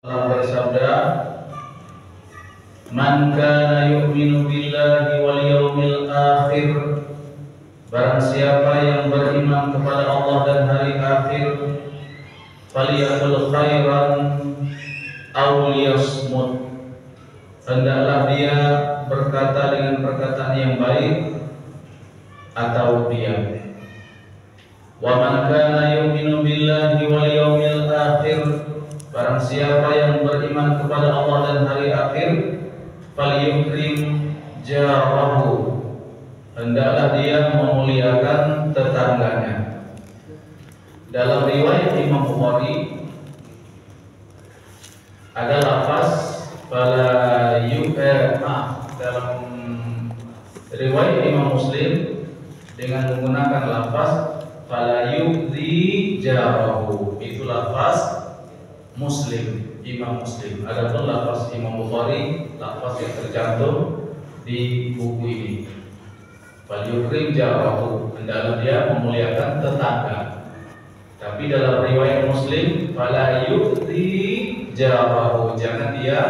Allah bersabda, "Man kana yu'minu billahi wal yawmil akhir." Barang siapa yang beriman kepada Allah dan hari akhir, falyaqul khairan aw liyasmut. Hendaklah dia berkata dengan perkataan yang baik atau diam. Wa man kana yu'minu billahi wal yawmil akhir, barang siapa yang beriman kepada Allah dan hari akhir, falyukrim jarahu, hendaklah dia memuliakan tetangganya. Dalam riwayat Imam Bukhari ada lafaz dalam riwayat Imam Muslim dengan menggunakan lafaz fala yu'dhi jarahu, itu lafaz Muslim, Imam Muslim. Adapun lafaz Imam Bukhari, lafaz yang tercantum di buku ini. Falyukrim jarahu, hendaklah dia memuliakan tetangga. Tapi dalam riwayat Muslim, fala yu'dhi jarahu, jangan dia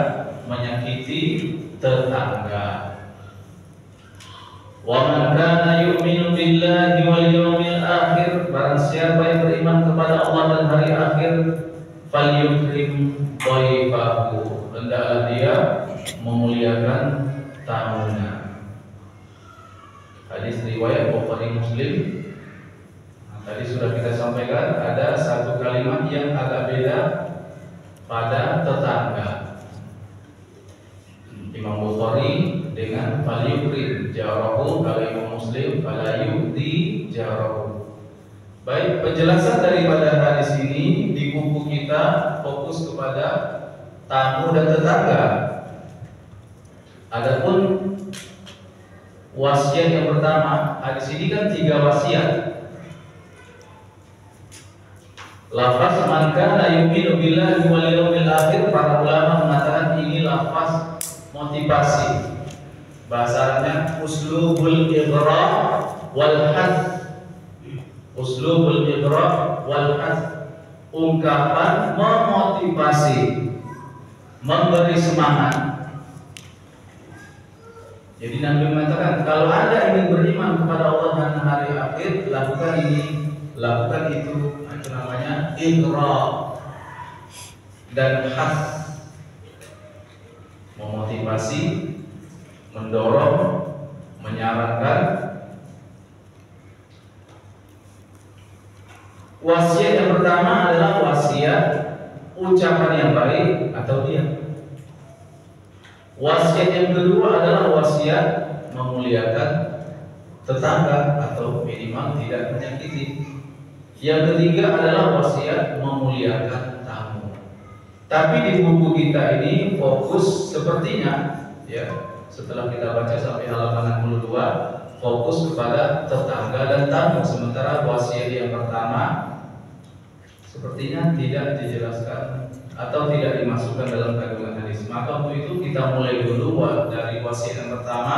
menyakiti tetangga. Wa man kana yu'minu billahi wal yawmil akhir, barang siapa yang beriman kepada Allah dan hari akhir, falyukrim dhaifahu, hendaklah dia memuliakan tamunya. Hadis riwayat Bukhari Muslim. Tadi sudah kita sampaikan ada satu kalimat yang agak beda pada tetangga. Imam Bukhari dengan falyukrim jarahu, kalau Imam Muslim fala yu'dhi jarahu. Baik, penjelasan daripada hadis ini di buku kita fokus kepada tamu dan tetangga. Adapun wasiat yang pertama, hadis ini kan 3 wasiat. Lafaz man kana yu'minu billahi wal yawmil akhir, para ulama mengatakan ini lafaz motivasi. Bahasa Arabnya uslubul ighra wal hadd. Uslubul ighra wal hadd, ungkapan memotivasi, memberi semangat. Jadi Nabi mengatakan, kalau Anda ingin beriman kepada Allah dan hari akhir, lakukan ini, lakukan itu. Itu namanya ighra dan hadd, memotivasi, mendorong, menyarankan. Wasiat yang pertama adalah wasiat ucapan yang baik atau diam. Wasiat yang kedua adalah wasiat memuliakan tetangga atau minimal tidak menyakiti. Yang ketiga adalah wasiat memuliakan tamu. Tapi di buku kita ini fokus sepertinya, ya, setelah kita baca sampai halaman 62, fokus kepada tetangga dan tamu. Sementara wasiat yang pertama sepertinya tidak dijelaskan atau tidak dimasukkan dalam kandungan hadis. Maka untuk itu kita mulai dulu dari wasiat yang pertama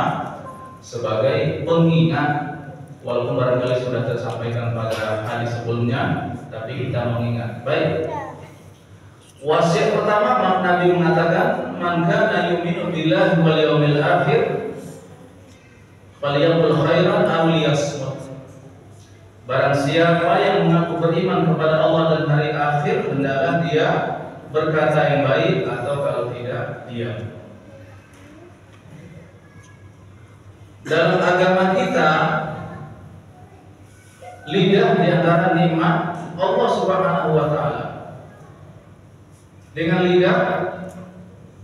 sebagai pengingat. Walaupun barangkali sudah tersampaikan pada hadis sebelumnya, tapi kita mengingat. Baik. Wasiat pertama, Nabi mengatakan, "Man kana yu'minu billahi wal yawmil akhir, falyaqul khairan aw liyasmut." Barang siapa yang mengaku beriman kepada Allah dan hari akhir, hendaklah dia berkata yang baik atau kalau tidak diam. Dalam agama kita, lidah di antara nikmat Allah Subhanahu wa taala. Dengan lidah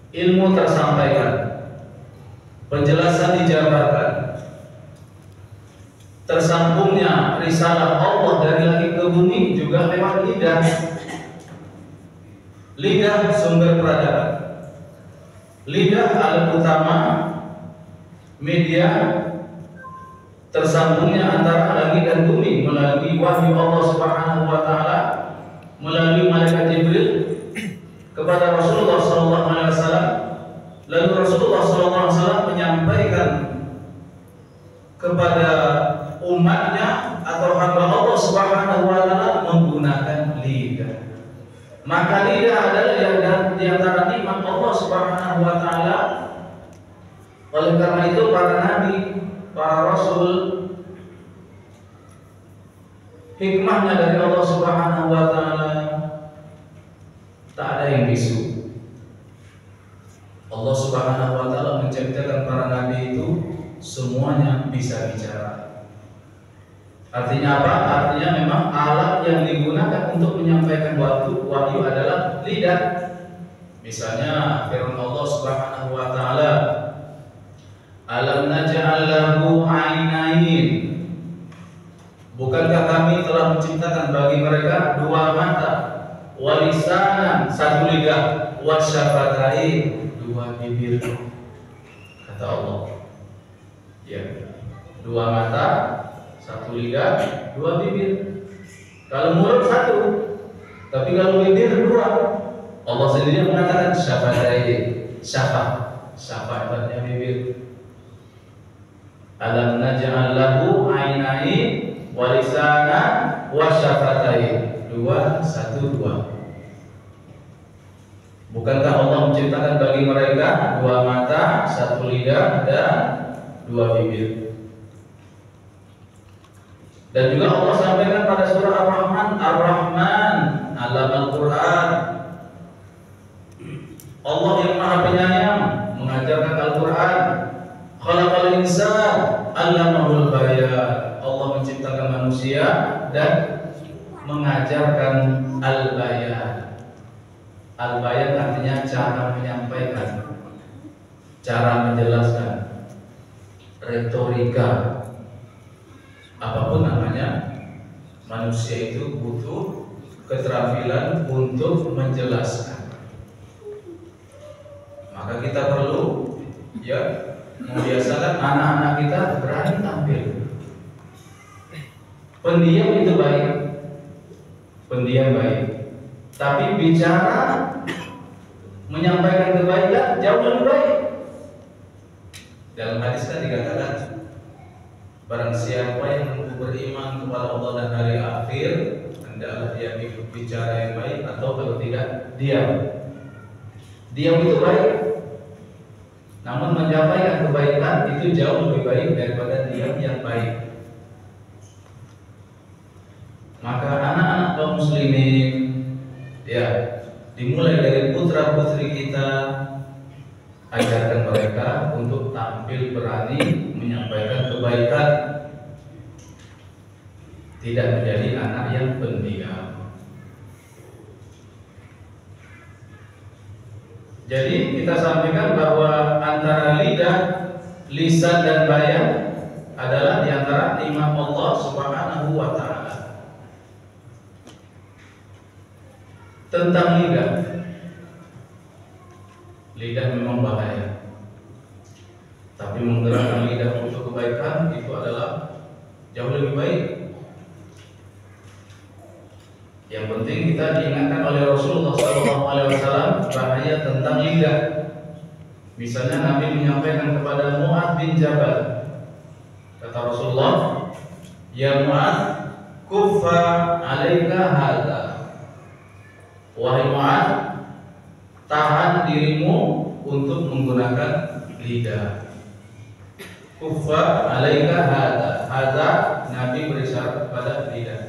ilmu tersampaikan, penjelasan dijabarkan, tersambungnya risalah Allah dari langit ke bumi juga lewat lidah. Lidah sumber peradaban. Lidah alat utama media tersambungnya antara langit dan bumi melalui wahyu Allah Subhanahu wa taala, melalui malaikat Jibril kepada Rasulullah sallallahu alaihi wasallam. Lalu Rasulullah sallallahu alaihi wasallam menyampaikan kepada umatnya atau hamba Allah Subhanahu wa taala menggunakan lidah. Maka lidah adalah yang di antara nikmat Allah Subhanahu wa taala. Oleh karena itu para nabi, para rasul, hikmahnya dari Allah Subhanahu wa taala tak ada yang bisu. Allah Subhanahu wa taala menciptakan para nabi itu semuanya bisa bicara. Artinya apa? Artinya memang alat yang digunakan untuk menyampaikan wahyu adalah lidah. Misalnya firman Allah Subhanahu wa taala, "Alam naj'al lahu 'ainain." Bukankah kami telah menciptakan bagi mereka dua mata, wa lisanan, satu lidah, wa syafatain, dua bibir. Kata Allah. Ya, dua mata, satu lidah, dua bibir. Kalau mulut satu, tapi kalau bibir dua. Allah sendiri mengatakan syafatain, syafa artinya bibir. Alam naj'al lahu 'ainain wa lisanan wa syafatain, dua, satu, dua. Bukankah Allah menciptakan bagi mereka dua mata, satu lidah, dan dua bibir? Dan juga Allah sampaikan pada surah Ar-Rahman, Ar-Rahman, Allamal Quran. Allah yang Maha Penyayang mengajarkan Al-Quran. Khalaqal insan, 'allamahul bayan. Allah menciptakan manusia dan mengajarkan al-bayan. Al-bayan artinya cara menyampaikan, cara menjelaskan, retorika. Apapun namanya, manusia itu butuh keterampilan untuk menjelaskan. Maka kita perlu membiasakan anak-anak kita berani tampil. Pendiam itu baik, pendiam baik, tapi bicara menyampaikan kebaikan jauh lebih baik. Dalam hadis kan dikatakan, barang siapa yang mengaku beriman kepada Allah dan hari akhir, hendaklah dia bicara yang baik, atau kalau tidak, diam. Diam itu baik, namun menyampaikan kebaikan itu jauh lebih baik daripada diam yang baik. Maka anak-anak kaum muslimin, dimulai dari putra putri kita, ajarkan mereka untuk tampil berani menyampaikan kebaikan, tidak menjadi anak yang pendiam. Jadi kita sampaikan bahwa antara lidah, lisan dan bayan adalah diantara nikmat Allah Subhanahu wa taala. Tentang lidah, lidah memang bahaya, tapi menggerakkan lidah untuk kebaikan itu adalah jauh lebih baik. Yang penting kita diingatkan oleh Rasulullah SAW bahaya tentang lidah. Misalnya Nabi menyampaikan kepada Mu'adz bin Jabal, kata Rasulullah, "Ya Mu'adz, kuffa 'alaika hadza." Wahai Mu'adz, tahan dirimu untuk menggunakan lidah. Kuffa 'alaika hadza. Hadza Nabi berisyarat kepada lidah.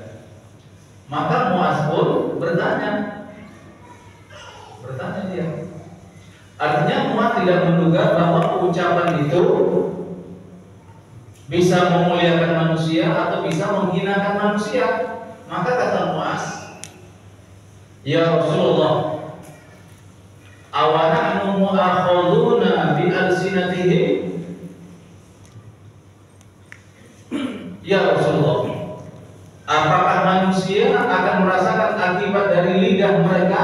Maka Mu'adz pun bertanya dia. Artinya Mu'adz tidak menduga bahwa ucapan itu bisa memuliakan manusia atau bisa menghinakan manusia. Maka kata Mu'adz, "Ya Rasulullah, awanahnu mu'akhaduna bi alsinatihim?" Ya Rasulullah, apakah manusia akan merasakan akibat dari lidah mereka?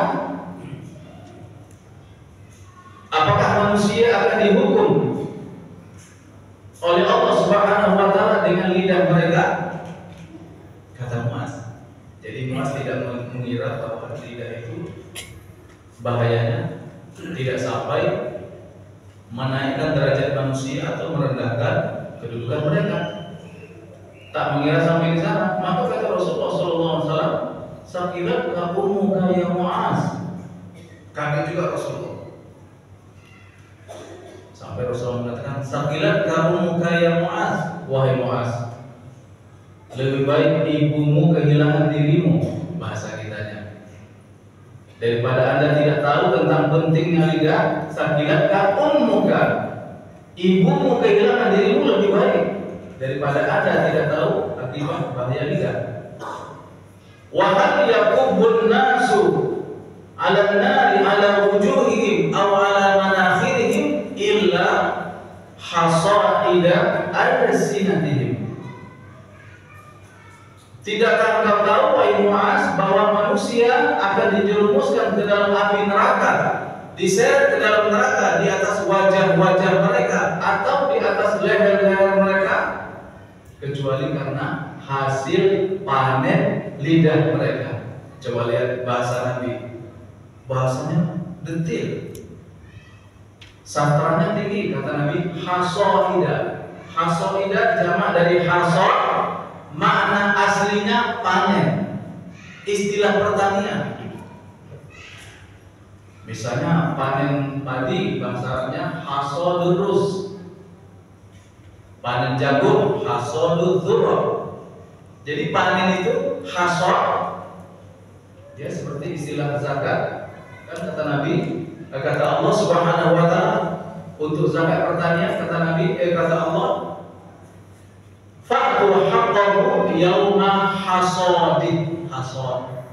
Apakah manusia akan dihukum oleh Allah Subhanahu wa taala dengan lidah mereka? Kata Mu'adz. Jadi Mu'adz tidak mengira bahwa lidah itu bahayanya tidak sampai menaikkan derajat manusia atau merendahkan kedudukan mereka. Tak mengira sampai di sana. Maka kata Rasulullah SAW, "Sakilat ummuka ya Mu'adz." Kaget juga Rasulullah. Sampai Rasulullah mengatakan, "Sakilat kamu muka ya Mu'az, wahai Mu'az. Lebih baik ibumu kehilangan dirimu," bahasa kitanya, "daripada Anda tidak tahu tentang pentingnya lidah." Sakilat ummuka, ibumu kehilangan dirimu lebih baik daripada Anda tidak tahu akibat bahaya lidah. Wa hal yaqubbun nasu 'ala an-nari 'ala wujuhihim aw 'ala manakhirihim illa hasaida alsinatihim. Tidakkah engkau tahu wahai Mu'az bahwa manusia akan dijerumuskan ke dalam api neraka, diseret ke dalam neraka di atas wajah-wajah mereka atau di atas leher-leher mereka, kecuali karena hasil panen lidah mereka. Coba lihat bahasa Nabi, bahasanya detil, sastranya tinggi. Kata Nabi, hasoida. Hasoida jamak dari hasor, makna aslinya panen, istilah pertanian. Misalnya panen padi, bahasa Arabnya hasodurus. Panen jagung, hasodudhurra. Jadi panen itu hasod, ya seperti istilah zakat. Kan kata Nabi, kata Allah Subhanahu wa taala untuk zakat pertanian, kata Nabi, kata Allah, "Fa'tu haqqahu yauma hasadih." Hasad.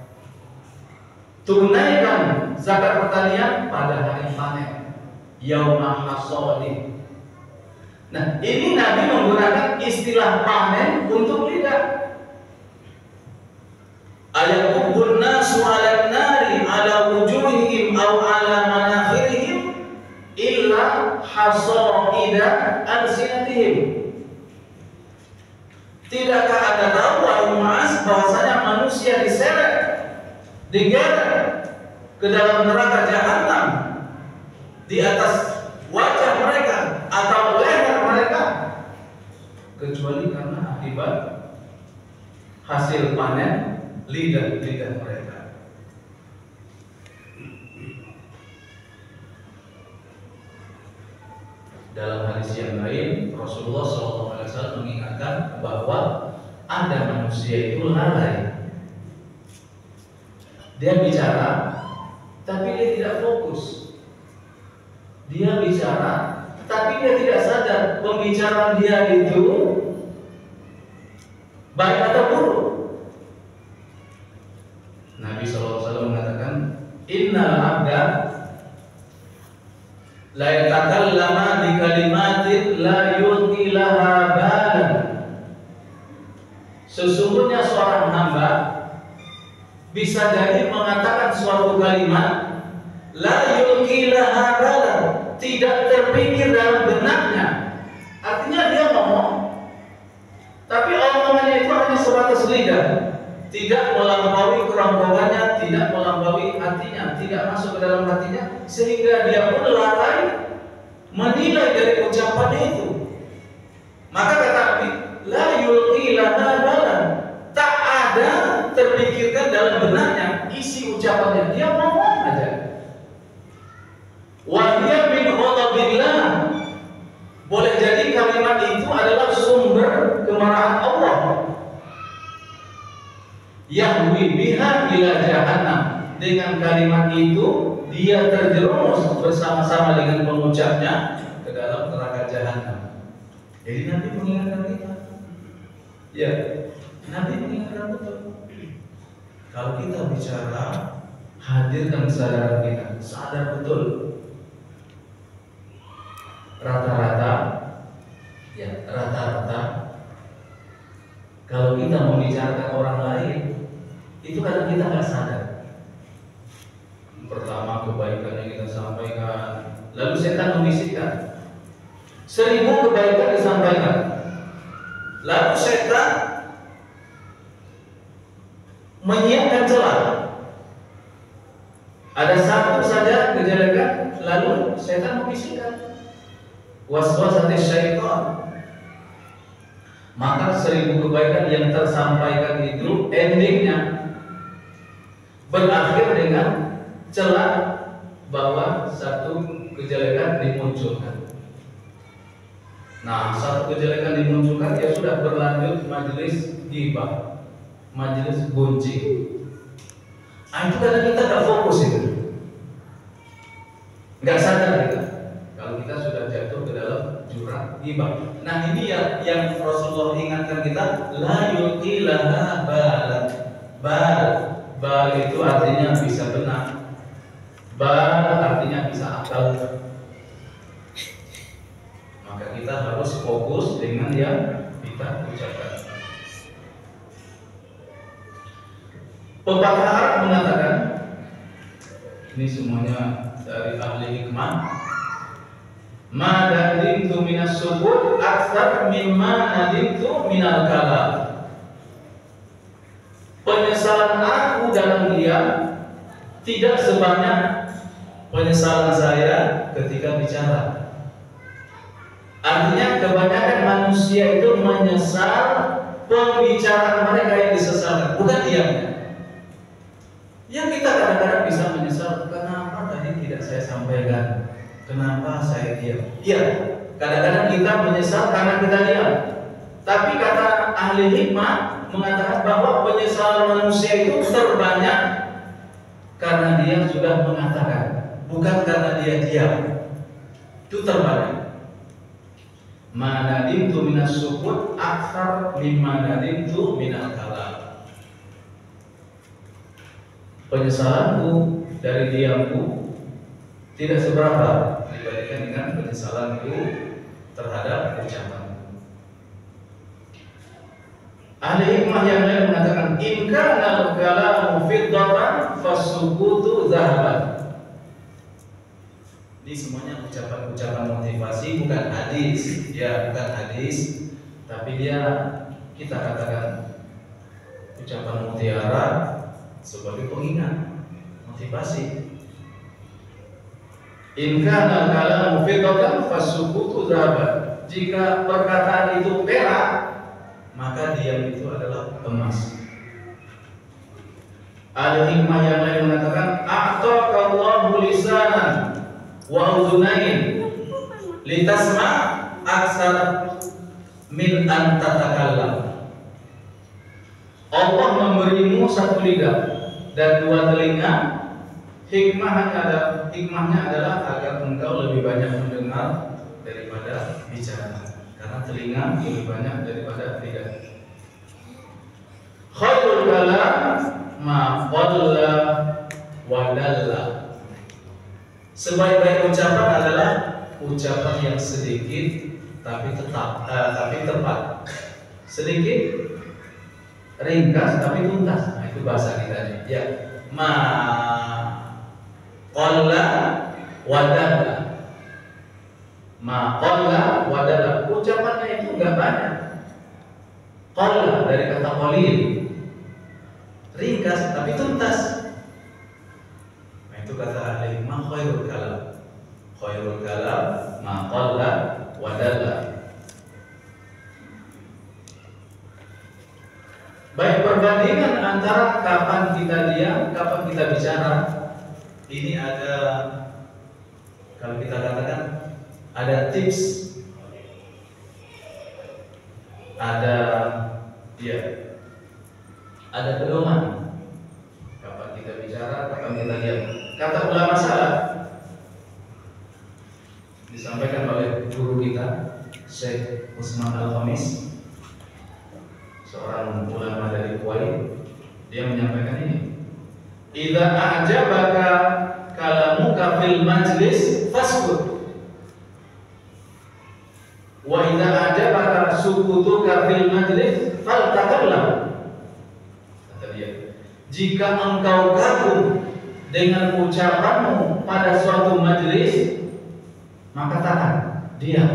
Tunaikan zakat pertanian pada hari panen, yauma hasadih. Nah, ini Nabi menggunakan istilah panen untuk lidah. Ayakubbun nasu 'alan nari 'ala wujuhihim aw 'ala manakhirihim illa hasaida alsinatihim. Tidakkah Anda tahu wahai Mu'az bahwasanya manusia diseret, digeret ke dalam neraka jahanam di atas wajah mereka atau leher mereka, kecuali karena akibat hasil panen lidah-lidah mereka. Dalam hadis yang lain, Rasulullah SAW mengingatkan bahwa ada manusia itu lalai. Dia bicara, tapi dia tidak fokus. Dia bicara, tapi dia tidak sadar pembicaraan dia itu baik atau buruk. Nabi SAW mengatakan, "Innal abda la yatakallama bi kalimatin la yulqi laha balan." Sesungguhnya seorang hamba bisa jadi mengatakan suatu kalimat la yulqi laha balan, tidak terpikir dalam benaknya. Artinya dia ngomong, tapi omongannya itu hanya sebatas lidah, tidak melampaui kerongkongannya, tidak melampaui hatinya, tidak masuk ke dalam hatinya, sehingga dia pun lalai menilai dari ucapannya itu. Maka kata Nabi, la yulqi laha balan, tak ada terpikirkan dalam benaknya isi ucapannya, dia ngomong aja. Wa hiya min ghadabillah, boleh jadi kalimat itu adalah sumber kemarahan Allah. Yahwi biha ila jahannam, dengan kalimat itu dia terjerumus bersama-sama dengan pengucapnya ke dalam neraka jahanam. Jadi Nabi mengingatkan kita. Ya, Nabi mengingatkan betul. Kalau kita bicara, hadirkan kesadaran kita, sadar betul. Rata-rata kalau kita membicarakan orang lain, itu kadang kita nggak sadar. Pertama kebaikan yang kita sampaikan, lalu setan membisikkan. 1000 kebaikan disampaikan, lalu setan menyiapkan celah. Ada satu saja kejelekan, lalu setan membisikkan. Waswasatis syaitan. Maka 1000 kebaikan yang tersampaikan itu endingnya berakhir dengan celah bahwa satu kejelekan dimunculkan. Nah, satu kejelekan dimunculkan, ya sudah berlanjut majelis ghibah, majelis gunjing. Nah, itu karena kita nggak fokus itu, nggak sadar kita kalau kita sudah jatuh ke dalam jurang ghibah. Nah, ini yang Rasulullah ingatkan kita, la yulqi laha balan. Bal itu artinya bisa benar, bal artinya bisa akal. Maka kita harus fokus dengan yang kita ucapkan. Pepatah Arab mengatakan, ini semuanya dari ahli hikmah, ma nadimtu minas sukut aktsar mimma nadimtu minal kalam. Penyesalan aku dalam diam tidak sebanyak penyesalan saya ketika bicara. Artinya kebanyakan manusia itu menyesal pembicaraan mereka yang disesalkan, bukan diamnya. Ya, kita kadang-kadang bisa menyesal, kenapa tadi tidak saya sampaikan, kenapa saya diam. Iya, kadang-kadang kita menyesal karena kita diam. Tapi kata ahli hikmah mengatakan bahwa penyesalan manusia itu terbanyak karena dia sudah mengatakan, bukan karena dia diam. Itu terbanyak. Ma nadimtu minas sukut aktsar mimma nadimtu minal kalam. Penyesalanku dari diamku tidak seberapa dibandingkan dengan penyesalanku terhadap ucapanku. Ahli hikmah yang lain mengatakan, in kana al-kalamu fiddatan fasukutu zahaban. Ini semuanya ucapan-ucapan motivasi, bukan hadis, ya, bukan hadis, tapi kita katakan ucapan mutiara sebagai pengingat, motivasi. In kana kalamu fiddatan fasukutu zahaban. Jika perkataan itu perak, maka diam itu adalah emas. Ada hikmah yang lain mengatakan, a'taqallahu lisanan wa udhunain litasma aksar min an tatakallam. Allah memberimu satu lidah dan dua telinga. Hikmahnya adalah agar engkau lebih banyak mendengar daripada bicara, karena telinga lebih banyak daripada lidah. Khairul kalam ma qalla wa dalla. Sebaik-baik ucapan adalah ucapan yang sedikit tapi tepat. Sedikit, ringkas tapi tuntas. Nah, itu bahasa kita. Ya, ma qalla wa dalla. Ma qalla wa dalla. Ucapannya itu enggak banyak. Qalla dari kata qalil. Ringkas tapi tuntas. Itu kata ahli hikmah, khairul kalam. Khairul kalam ma qalla wa dalla. Baik, perbandingan antara kapan kita diam, kapan kita bicara. Ini ada, kalau kita katakan ada tips, ada pedoman. Kapan kita bicara, kapan kita diam. Kata ulama salaf disampaikan oleh guru kita Syekh Utsman Al-Khamis, seorang ulama dari Kuwait. Dia menyampaikan ini, idza a'jabaka kalamuka fil majlis fasbut, wa idza a'jabaka sukutuka fil majlis faltakallam. Kata dia, jika engkau kagum dengan ucapanmu pada suatu majelis, maka tahan, diam.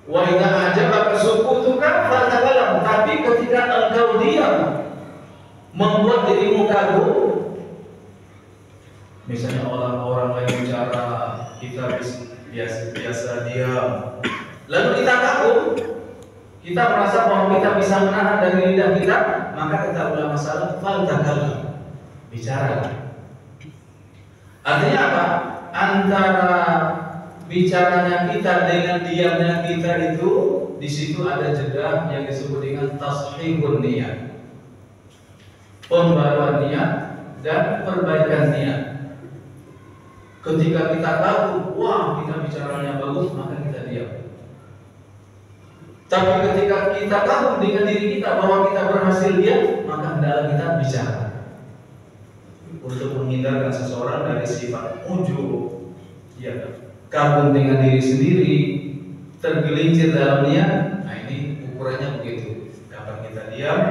Wa idza a'jabaka sukutuka fatakalam. Tapi ketika engkau diam, membuat dirimu kagum, misalnya orang-orang lain bicara, kita biasa diam, lalu kita kagum, kita merasa bahwa kita bisa menahan dari lidah kita, maka kata ulama salaf, faltakallam, bicara. Artinya apa? Antara bicaranya kita dengan diamnya kita itu, di situ ada jeda yang disebut dengan tashihun niat, pembaruan niat dan perbaikan niat. Ketika kita tahu, wah kita bicaranya bagus, maka kita diam. Tapi ketika kita tahu dengan diri kita bahwa kita berhasil diam, maka hendaklah kita bicara. Untuk menghindarkan seseorang dari sifat ujub, ya, kagum dengan diri sendiri, tergelincir dalam niat. Nah ini ukurannya begitu. Kapan kita diam,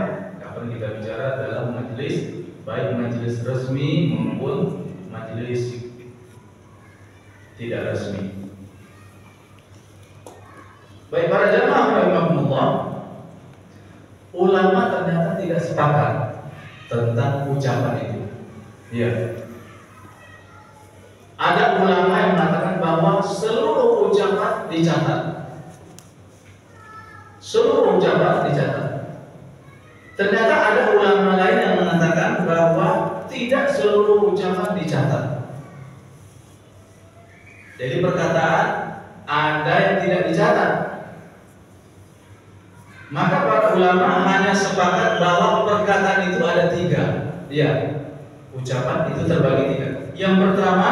kapan kita bicara dalam majelis, baik majelis resmi maupun majelis tidak resmi. Baik para jamaah rahimahumullah, ulama ternyata tidak sepakat tentang ucapan itu. Ya. Ada ulama yang mengatakan bahwa seluruh ucapan dicatat. Seluruh ucapan dicatat. Ternyata ada ulama lain yang mengatakan bahwa tidak seluruh ucapan dicatat. Jadi perkataan ada yang tidak dicatat. Maka para ulama hanya sepakat bahwa perkataan itu ada 3. Ya. Ucapan itu terbagi 3. Yang pertama,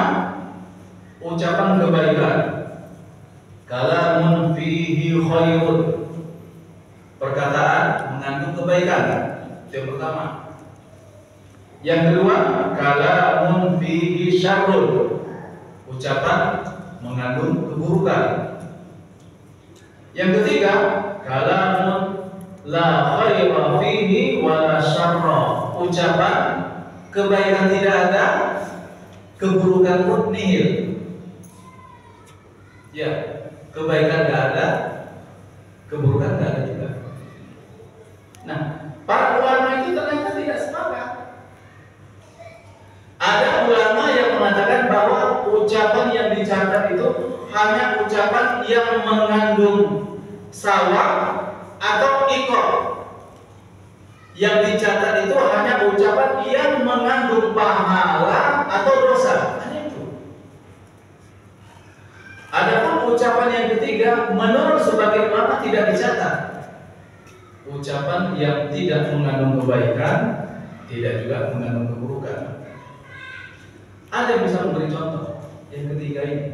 ucapan kebaikan. Kalamun fihi khairun. Perkataan mengandung kebaikan. Itu yang pertama. Yang kedua, kalamun fihi syarrun. Ucapan mengandung keburukan. Yang ketiga, kalamun la khaira fihi wala syarra. Ucapan kebaikan tidak ada, keburukan pun nihil. Ya, kebaikan tidak ada, keburukan tidak ada juga. Nah, para ulama itu ternyata tidak sepakat. Ada ulama yang mengatakan bahwa ucapan yang dicatat itu hanya ucapan yang mengandung sawab atau iqab. Yang dicatat itu hanya ucapan yang mengandung pahala atau dosa. Hanya itu. Adapun ucapan yang ketiga, menurut sebagian ulama tidak dicatat. Ucapan yang tidak mengandung kebaikan, tidak juga mengandung keburukan. Ada yang bisa memberi contoh yang ketiga ini?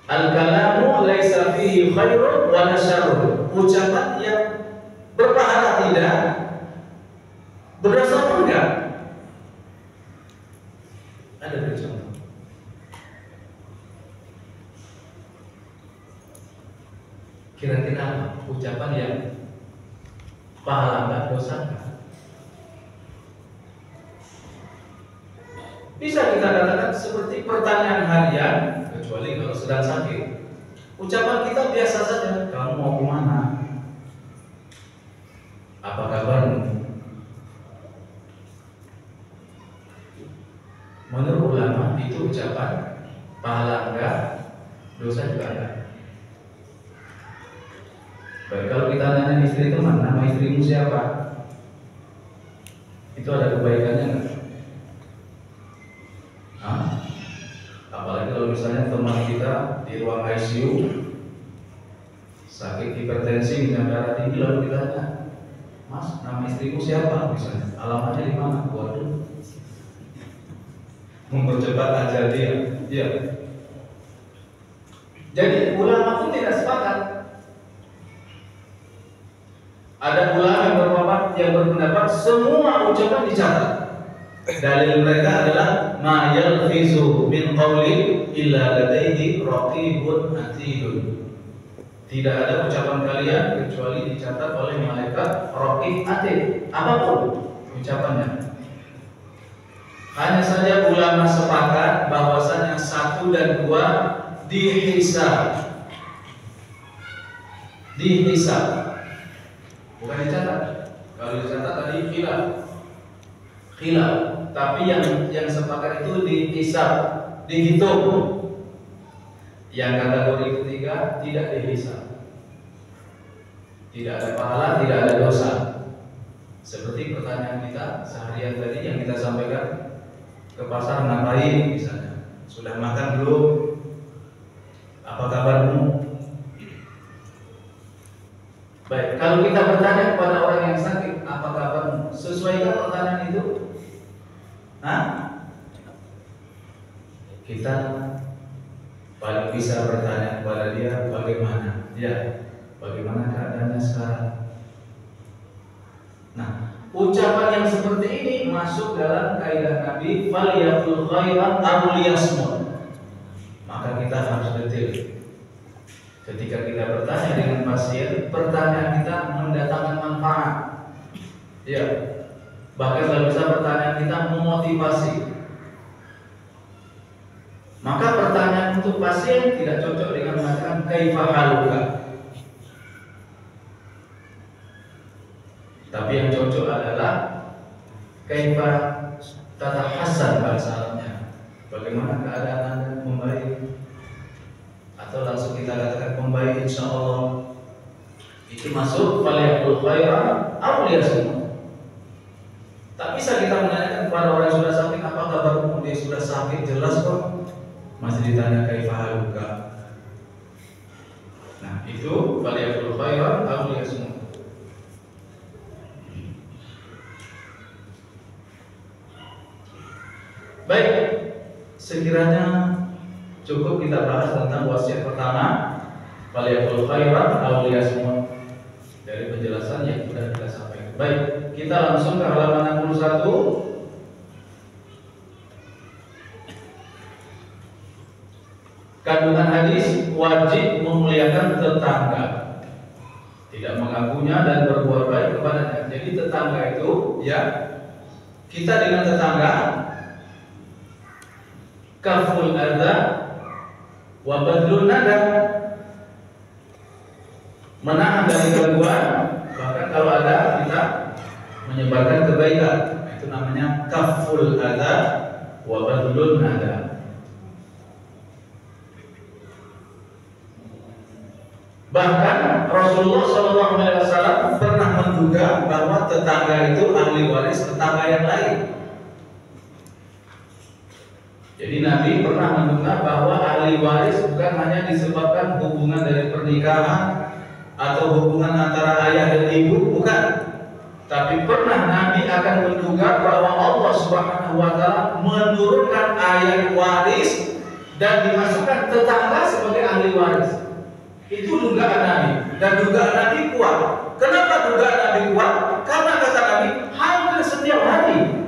Al-kalamu laisa fihi khairun wala syarrun. Ucapan yang berpahala tidak, berdosa pun enggak. Ada contoh. Kira-kira apa ucapan yang pahala enggak, dosa enggak? Bisa kita katakan seperti pertanyaan harian, kecuali kalau sedang sakit. Ucapan kita biasa saja. Kamu mau kemana? Apa kabarmu? Menurut ulama itu ucapan pahala enggak, dosa juga enggak. Baik, kalau kita nanya istri teman, nama istrimu siapa? Itu ada kebaikannya enggak? Apalagi kalau misalnya teman kita di ruang ICU sakit hipertensi dengan darah tinggi, lalu kita tanya, Mas, nama istrimu siapa? Misalnya, alamatnya di mana? Waduh, mempercepat ajal dia. Iya. Jadi ulama pun tidak sepakat. Ada ulama yang berpendapat semua ucapan dicatat. Dalil mereka adalah ma yalfizu min qawli illa ladaihi raqibun atidun. Tidak ada ucapan kalian kecuali dicatat oleh malaikat raqib atid. Apapun ucapannya. Hanya saja ulama sepakat bahwasanya 1 dan 2 dihisab. Dihisab. Bukan dicatat. Kalau dicatat tadi khilaf. Tapi yang sepakat itu dihisab, dihitung. Yang kategori ketiga tidak dihisab. Tidak ada pahala, tidak ada dosa. Seperti pertanyaan kita seharian tadi yang kita sampaikan, ke pasar ngapain misalnya, sudah makan belum, apa kabarmu. Baik, kalau kita bertanya kepada orang yang sakit, apa kabarmu, sesuaikan pertanyaan itu? Kita paling bisa bertanya kepada dia bagaimana, bagaimana keadaannya sekarang. Nah, ucapan yang seperti ini masuk dalam kaidah Nabi, falyaqul khairan aw liyasmut. Maka kita harus detail. Ketika kita bertanya dengan pasien, pertanyaan kita mendatangkan manfaat. Bahkan kalau bisa pertanyaan kita memotivasi. Maka pertanyaan untuk pasien tidak cocok dengan mengatakan kaifa haluka. Tapi yang cocok adalah kaifa tatahassan, bahasa Arabnya. Bagaimana keadaan Anda, membaik? Atau langsung kita katakan membaik insyaallah. Itu masuk falyaqul khairan aw liyasmut. Tak bisa kita menanyakan kepada orang yang sudah sakit, apa kabarmu? Dia sudah sakit jelas kok, masih ditanya kaifa haluka. Nah, itu falyaqul khairan aw liyasmut. Baik, sekiranya cukup kita bahas tentang wasiat pertama, falyaqul khairan aw liyasmut, dari penjelasan yang sudah kita sampaikan. Baik, kita langsung ke halaman 61. Kandungan hadis, wajib memuliakan tetangga, tidak mengagunya dan berbuat baik kepadanya. Jadi tetangga itu, kita dengan tetangga kaful adza wa badlun nada, menahan dari gangguan, bahkan kalau ada kita menyebarkan kebaikan. Itu namanya kaful adza wa badlun nada. Bahkan Rasulullah SAW pernah menduga bahwa tetangga itu ahli waris tetangga yang lain. Jadi Nabi pernah menduga bahwa ahli waris bukan hanya disebabkan hubungan dari pernikahan atau hubungan antara ayah dan ibu, bukan. Tapi pernah Nabi akan menduga bahwa Allah Subhanahu wa Ta'ala menurunkan ayat waris dan dimasukkan tetangga sebagai ahli waris. Itu dugaan Nabi, dan dugaan Nabi kuat. Kenapa dugaan Nabi kuat? Karena kata Nabi, hampir setiap hari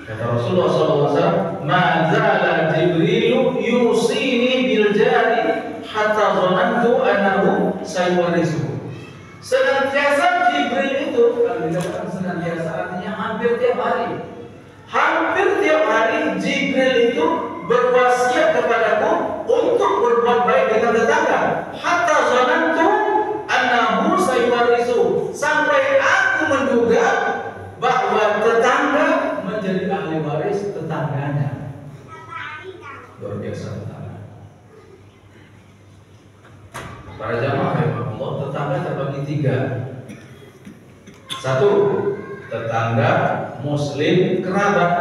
kata Rasulullah SAW, ma zala Jibrilu yusini bil jari hatta zanantu annahu sayuwarisuhu. Senantiasa Jibril itu, kalau dikatakan senantiasa artinya hampir tiap hari. Hampir tiap hari Jibril itu berwasiat kepadaku untuk berbuat baik dengan tetangga. Hatta zanantu annahu sayuwarisuhu, sampai aku menduga bahwa tetangga menjadi ahli waris tetangganya. Luar biasa tetangga. Para jamaah rahimahullah, tetangga terbagi 3. 1, tetangga muslim kerabat.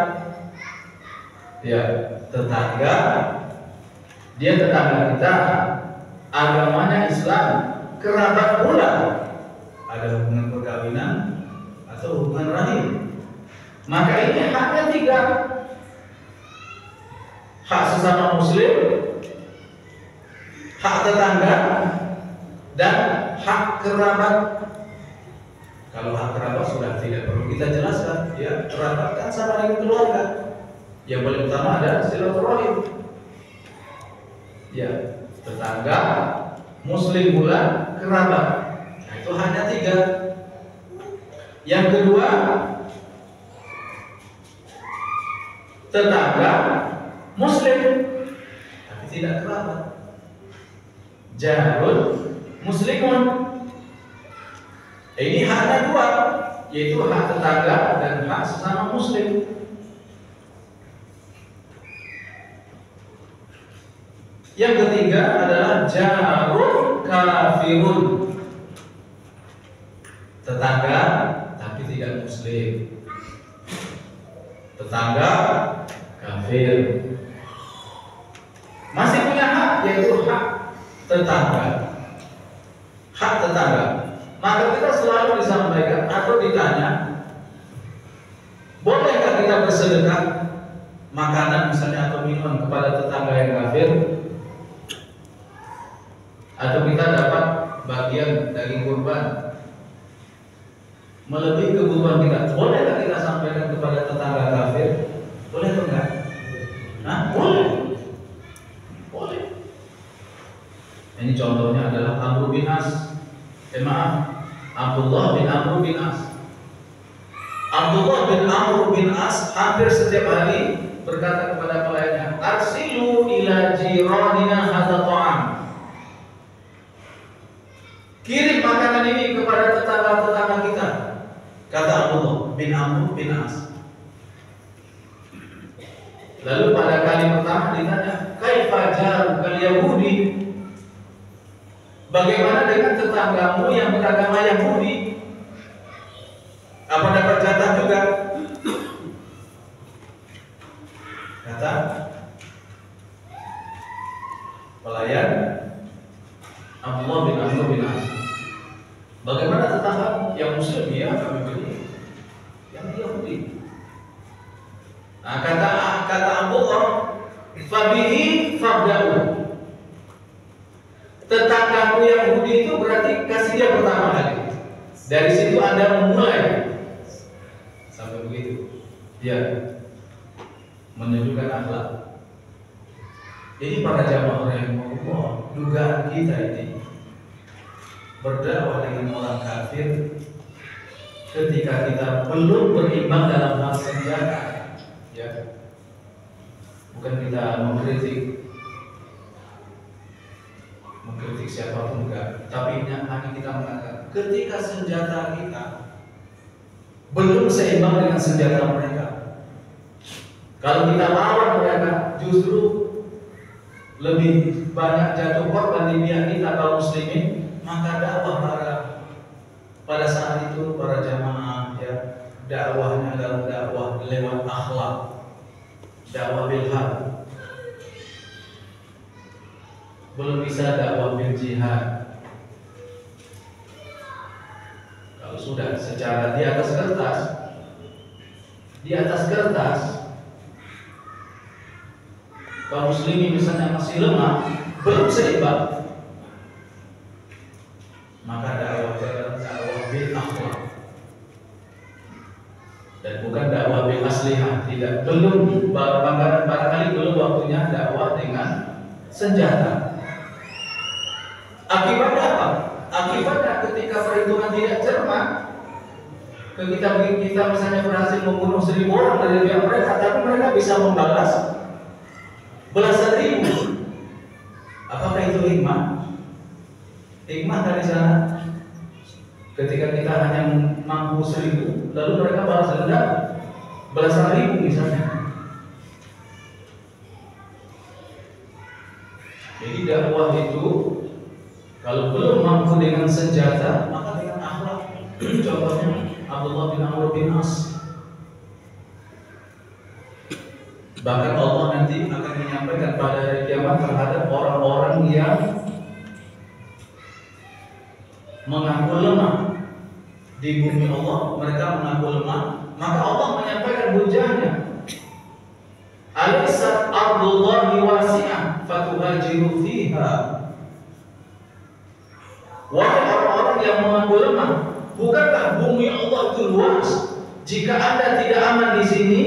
Tetangga, dia tetangga kita, agamanya Islam, kerabat pula, ada hubungan perkawinan atau hubungan rahim. Maka ini haknya 3. Hak sesama muslim, hak tetangga, dan hak kerabat. Kalau hak kerabat sudah tidak perlu kita jelaskan, kerabat kan sama dengan keluarga. Yang paling utama ada silaturahim. Tetangga, muslim pula, kerabat. Nah, itu hanya 3. Yang kedua, tetangga muslim tapi tidak kerabat, jarun muslimun. Ini haknya 2, yaitu hak tetangga dan hak sesama muslim. Yang ketiga adalah jarun kafirun, tetangga tapi tidak muslim, tetangga kafir, masih punya hak, yaitu hak tetangga. Hak tetangga. Maka kita selalu disampaikan atau ditanya, bolehkah kita bersedekah makanan misalnya atau minuman kepada tetangga yang kafir? Atau kita dapat bagian daging kurban melebihi kebutuhan kita, bolehkah kita sampaikan kepada tetangga kafir? Boleh atau enggak? Nah, boleh. Boleh. Ini contohnya adalah Amr bin As. Abdullah bin Amr bin As. Abdullah bin Amr bin As hampir setiap hari berkata kepada pelayannya, "Arsilu ila jiranina hadza ta'am." Kirim makanan ini kepada tetangga-tetangga kita, kata Abdullah bin Amr bin As. Lalu pada kali pertama ditanya, "Kaifa jarukal Yahudi?" Bagaimana dengan tetanggamu yang beragama Yahudi? Apa dapat jatah juga? Kata pelayan Abdullah bin Amr bin As, bagaimana tetangga yang muslim? Ya, kami beri yang Yahudi. Nah, kata Abdullah, fabihi fabda'u. Tetanggamu Yahudi itu berarti kasih dia pertama kali. Dari situ Anda memulai sampai begitu. Ya, menunjukkan akhlak. Jadi para jamaah rahimahullah, dugaan kita ini berdakwah dengan orang kafir ketika kita belum beriman dalam hal senjata, ya, bukan kita mengkritik siapapun, enggak, tapi hanya kita mengatakan ketika senjata kita belum seimbang dengan senjata mereka, kalau kita lawan mereka justru lebih banyak jatuh korban di pihak kita kaum muslimin, maka dakwah pada saat itu para jamaah, ya, dakwahnya adalah dakwah lewat akhlak, dakwah bil haq. Belum bisa dakwah bil jihad. Kalau sudah secara di atas kertas kaum muslimin misalnya masih lemah, belum seimbang, maka dakwah bil akhlak dan bukan dakwah bil aslihah. Tidak, belum, barangkali belum waktunya dakwah dengan senjata. Akibatnya apa? Akibatnya ketika perhitungan tidak cermat, kita misalnya berhasil membunuh 1.000 orang dari pihak mereka, tapi mereka bisa membalas belasan ribu. Apakah itu hikmah? Hikmah dari sana, ketika kita hanya mampu 1.000, lalu mereka balas dendam belasan ribu misalnya. Jadi dakwah itu kalau belum mampu dengan senjata, maka dengan akhlak. Contohnya Abdullah bin Amr bin As. Bahkan Allah nanti akan menyampaikan pada hari kiamat terhadap orang-orang yang mengaku lemah di bumi Allah. Mereka mengaku lemah, maka Allah menyampaikan hujahnya. Alaysat ardullahi wasi'ah fatuhajiru fiha. Wahai orang-orang yang mengaku lemah, bukankah bumi Allah itu luas? Jika Anda tidak aman di sini,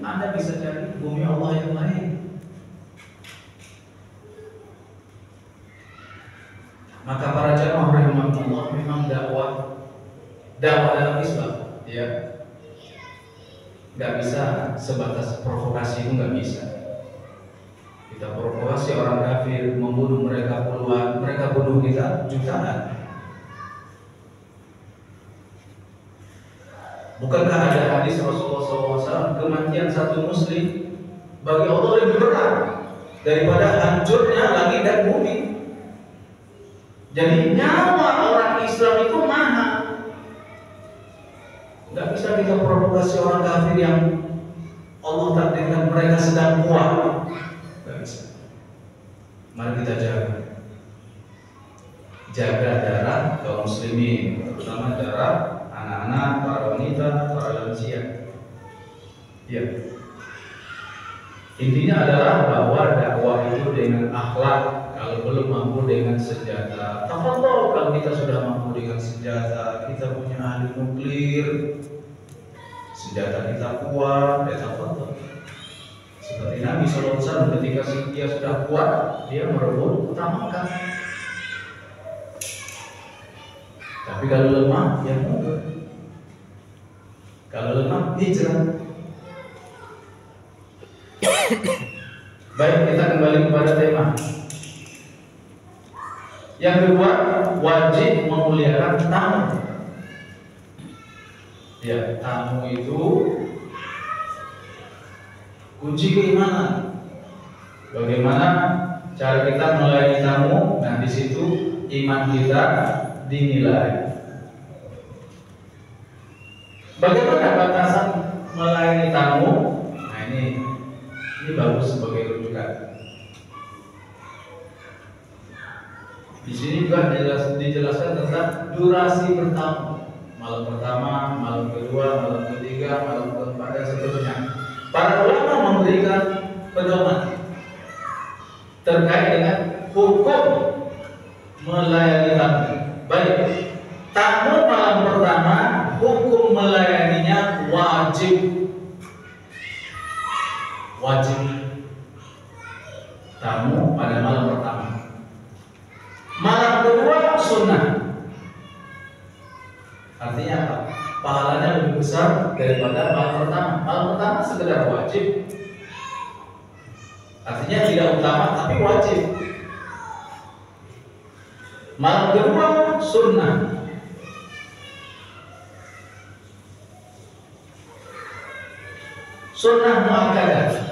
Anda bisa cari bumi Allah yang lain. Maka para jamaah rahimahullah, memang dakwah dalam Islam, ya, nggak bisa sebatas provokasi, itu nggak bisa. Kita provokasi orang kafir, membunuh mereka puluhan, mereka bunuh kita jutaan. Bukankah ada hadis Rasulullah SAW, kematian satu muslim bagi Allah lebih berat daripada hancurnya langit dan bumi. Jadi nyawa orang Islam itu mahal. Nggak bisa kita provokasi orang kafir yang Allah takdirkan mereka sedang kuat. Nggak bisa. Mari kita jaga jarak kaum muslimin, terutama jarak anak-anak, para wanita, para lansia. Ya. Intinya adalah bahwa dakwah itu dengan akhlak. Kalau belum mampu dengan senjata, tafadhol. Kalau kita sudah mampu dengan senjata, kita punya ahli nuklir, senjata kita kuat, ya tafadhol. Seperti Nabi SAW ketika dia sudah kuat, dia merebut utamakan. Tapi kalau lemah, ya mundur. Kalau lemah, hijrah. Baik, kita kembali kepada tema. Yang kedua, wajib memuliakan tamu. Ya, tamu itu kunci keimanan. Bagaimana cara kita melayani tamu? Nah, di situ iman kita dinilai. Bagaimana batasan melayani tamu? Nah, ini bagus sebagai rujukan. Di sini juga dijelaskan tentang durasi bertamu. Malam pertama, malam kedua, malam ketiga, malam keempat, dan seterusnya. Para ulama memberikan pedoman terkait dengan hukum melayani tamu. Baik, tamu malam pertama, hukum melayaninya wajib. Wajib tamu pada malam pertama. Malam kedua sunnah. Artinya apa? Pahalanya lebih besar daripada malam pertama. Malam pertama sekedar wajib. Artinya tidak utama tapi wajib. Malam kedua sunnah. Sunnah muakkadah.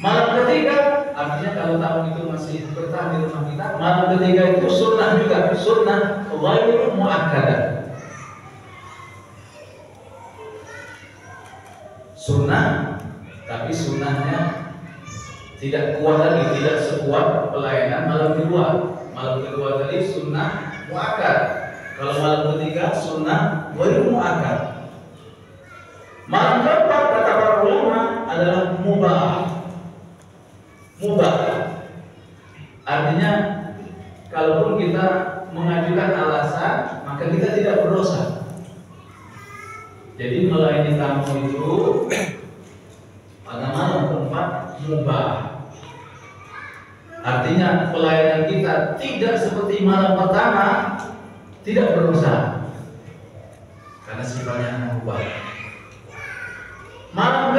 Malam ketiga, artinya kalau tamu itu masih bertahan di rumah kita, malam ketiga itu sunnah juga, sunnah ghairu muakkadah. Sunnah, tapi sunnahnya tidak kuat lagi, tidak sekuat pelayanan malam kedua. Malam kedua tadi sunnah muakkad. Kalau malam ketiga sunnah ghairu muakkad. Malam keempat kata para ulama adalah mubah. Mubah artinya kalaupun kita mengajukan alasan maka kita tidak berdosa. Jadi melayani tamu itu pada malam keempat mubah. Artinya pelayanan kita tidak seperti malam pertama, tidak berdosa karena sifatnya mubah. Malam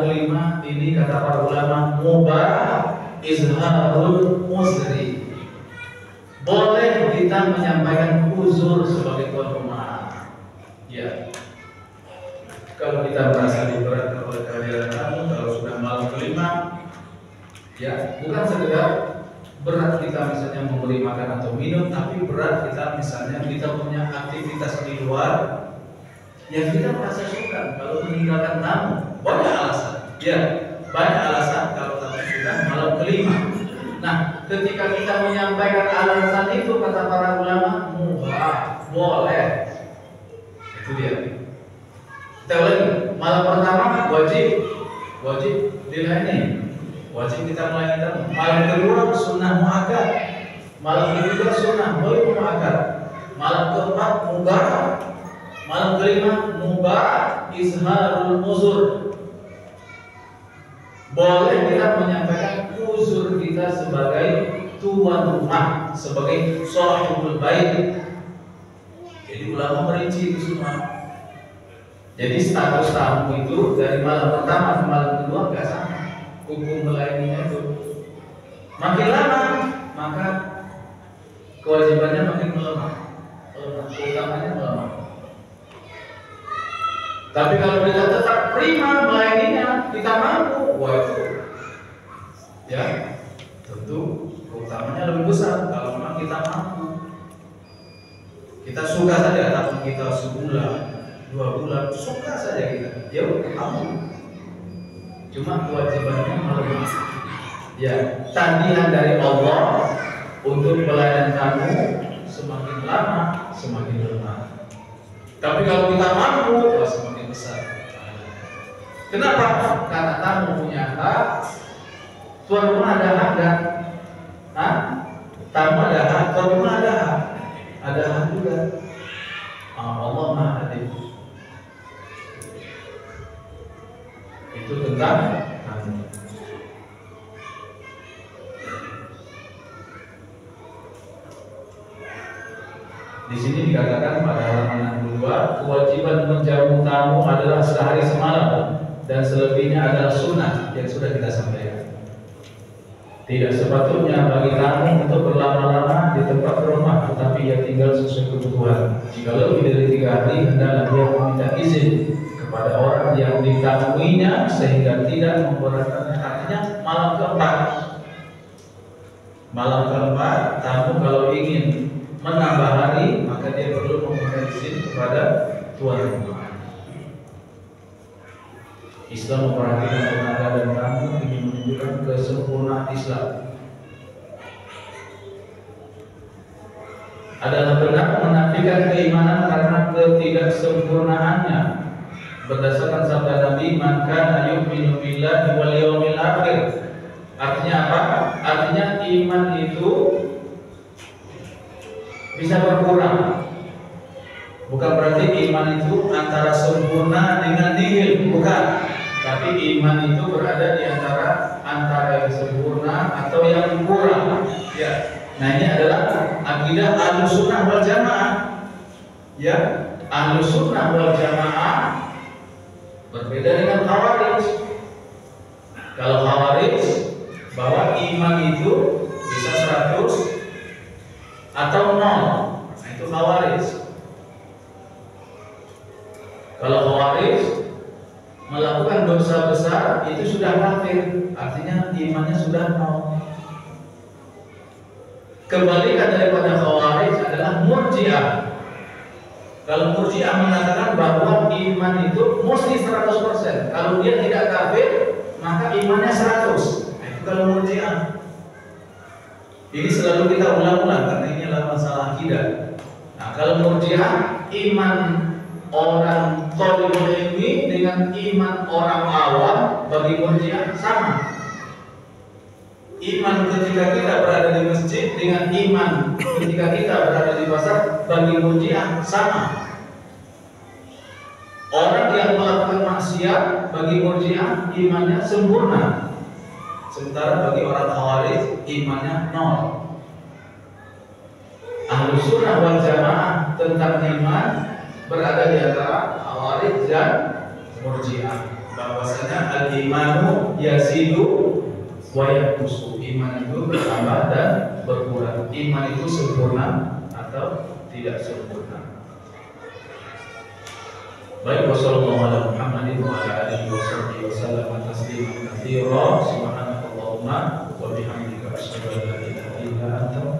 kelima ini kata para ulama mubah izharul uzri. Boleh kita menyampaikan uzur sebagai tuan rumah. Ya. Kalau kita merasa diberatkan oleh kehadiran tamu, kalau sudah malam kelima, ya bukan sekedar berat kita misalnya memberi makan atau minum, tapi berat kita misalnya kita punya aktivitas di luar yang kita merasa suka kalau meninggalkan tamu. Banyak alasan. Ya, banyak alasan kalau tamu sudah malam kelima. Nah, ketika kita menyampaikan alasan itu kata para ulama mubah, boleh. Itu dia. Kita ulangi, malam pertama wajib dilayani. Wajib kita melayani tamu. Malam kedua sunnah muakkad. Malam ketiga sunnah ghairu muakkad. Malam keempat mubah. Malam kelima mubah izharul uzur. Boleh kita menyampaikan uzur kita sebagai tuan rumah, sebagai shahibul bait. Jadi ulama merinci itu semua. Jadi status tamu itu dari malam pertama ke malam kedua nggak sama. Hukum melayaninya itu makin lama maka kewajibannya makin melemah, utamanya melemah. Tapi kalau kita tetap prima melayaninya, kita mampu, wah itu ya tentu utamanya lebih besar kalau memang kita mampu. Kita suka saja, tapi kita 2 bulan, suka saja kita. Ya kamu. Cuma kewajibannya melemah. Ya, tagihan dari Allah untuk pelayanan kamu semakin lama semakin lemah. Tapi kalau kita mampu, semakin besar. Kenapa? Karena kamu punya hak. Tuan rumah ada hak dan tamu ada hak, tuan rumah ada hak juga. Allah Maha Adil. Itu tentang tamu. Di sini dikatakan pada halaman 62, kewajiban menjamu tamu adalah sehari semalam dan selebihnya adalah sunnah yang sudah kita sampaikan. Tidak sepatutnya bagi tamu untuk berlama-lama di tempat rumah, tetapi ia tinggal sesuai kebutuhan. Jika lebih dari 3 hari, hendaklah dia meminta izin kepada orang yang ditamuinya sehingga tidak memberatkan. Artinya malam keempat, tamu kalau ingin menambah hari, maka dia perlu meminta izin kepada tuan rumah. Islam memperhatikan tenaga dan tamu ingin menunjukkan kesempurnaan Islam. Adalah benar menafikan keimanan karena ketidaksempurnaannya. Berdasarkan sabda Nabi, "Man kana yu'minu billahi wal yawmil akhir." Artinya apa? Artinya iman itu bisa berkurang. Bukan berarti iman itu antara sempurna dengan nihil, bukan. Tapi iman itu berada di antara yang sempurna atau yang kurang. Ya. Nah, ini adalah akidah Ahlussunnah wal Jamaah. Ya, Ahlussunnah wal Jamaah berbeda dengan Khawarij. Kalau Khawarij bahwa iman itu bisa 100 atau 0. Nah, itu Khawarij. Kalau Khawarij melakukan dosa besar itu sudah kafir, artinya imannya sudah 0. Kebalikan daripada Khawarij adalah Murji'ah. Kalau Murji'ah mengatakan bahwa iman itu mesti 100%. Kalau dia tidak kafir, maka imannya 100. Nah, itu kalau Murji'ah. Ini selalu kita ulang-ulang karena ini adalah masalah akidah. Nah, kalau Murji'ah, iman orang thalibul ilmi dengan iman orang awam bagi Murji'ah sama. Iman ketika kita berada di masjid dengan iman ketika kita berada di pasar bagi Murji'ah sama. Orang yang melakukan maksiat bagi Murji'ah imannya sempurna. Sementara bagi orang Khawarij imannya 0. Ahlussunnah wal Jamaah tentang iman berada di antara Khawarij dan Murji'ah. Bahwasanya al-imanu yazidu wa yanqusu. Iman itu bertambah dan berkurang. Iman itu sempurna atau tidak sempurna. Baik, wassallallahu ala Muhammadin wa ala alihi wa sallam tasliman katsira. Subhanakallahumma wa bihamdika asyhadu an la ilaha illa anta